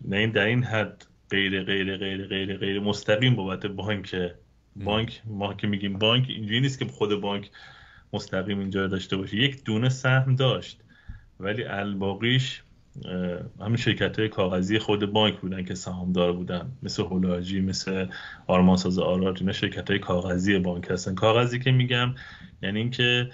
نه در این حد غیر مستقیم بابت بانک ما که میگیم بانک اینجوری نیست که خود بانک مستقیم اینجا رو داشته باشه. یک دونه سهم داشت ولی الباقیش همین شرکت‌های کاغذی خود بانک بودن که سهامدار بودن، مثل هولاجی، مثل آرمانساز آراد. اینا شرکت‌های کاغذی بانک هستن. کاغذی که میگم یعنی اینکه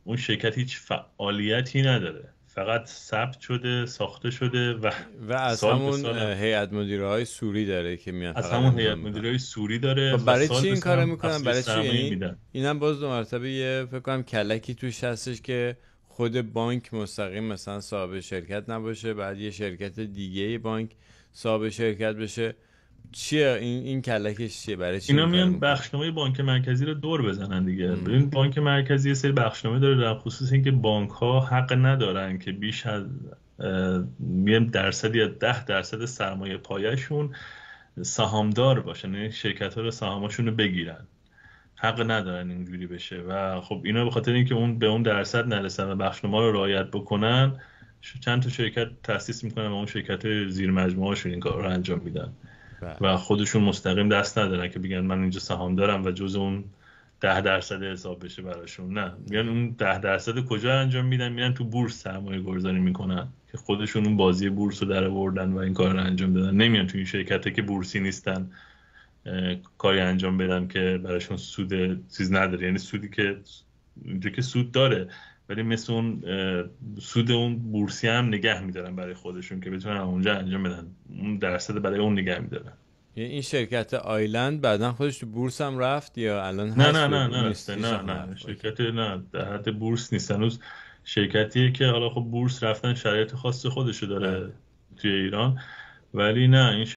اون شرکت هیچ فعالیتی نداره، فقط ثبت شده، ساخته شده و و از سال به همون سال هیئت مدیره‌های سوری داره که میان از فقط همون امضا هیئت میکنن. مدیرای سوری داره خب و برای سال چی به این سال کارو هم میکنن؟ افزایش برای چی؟ سرمایه یعنی میدن. اینم باز دو مرتبه یه فکر کنم کلکی توش هستش که خود بانک مستقیم مثلا صاحب شرکت نباشه، بعد یه شرکت دیگه بانک صاحب شرکت بشه. چیه این کلکش چیه؟ برای چی اینا این کارو میان میکنن؟ بخشنامه بانک مرکزی رو دور بزنن دیگه. ببین بانک مرکزی یه سری بخشنامه داره در خصوص اینکه بانک ها حق ندارن که بیش از میان درصدی یا 10% سرمایه پایشون سهامدار باشن، یعنی شرکت ها رو سهامشون رو بگیرن. حق ندارن اینجوری بشه و خب اینا به خاطر اینکه اون به اون درصد نرسن و بخشنامه رو رعایت بکنن، چند تا شرکت تأسیس میکنن و اون شرکت زیر مجموعه هاشون این کار رو انجام میدن بله. و خودشون مستقیم دست ندارن که بگن من اینجا سهام دارم و جز اون 10% حساب بشه براشون. نه، میگن اون 10% کجا انجام میدن؟ میرن تو بورس سرمایه گذاری میکنن که خودشون اون بازی بورس رو در آوردن و این کار رو انجام دادن. نمیان تو این شرکتی که بورسی نیستن کاری انجام بدن که براشون سود چیز نداره. یعنی سودی که اینجا که سود داره ولی مثل اون سود اون بورسی هم نگه میدارن برای خودشون که بتونن اونجا انجام بدن، اون درصد برای اون نگه میدارن. این شرکت آیلند بعدن خودش تو بورس هم رفت یا الان نه نه هست نه یا نه نیست؟ هیچ نه وقت نه نرفت. اوکی. شرکت نه در حد بورس نیست هنوز. شرکتیه که حالا خب بورس رفتن شرایط خاص خودشو بله. داره توی ایران، ولی نه این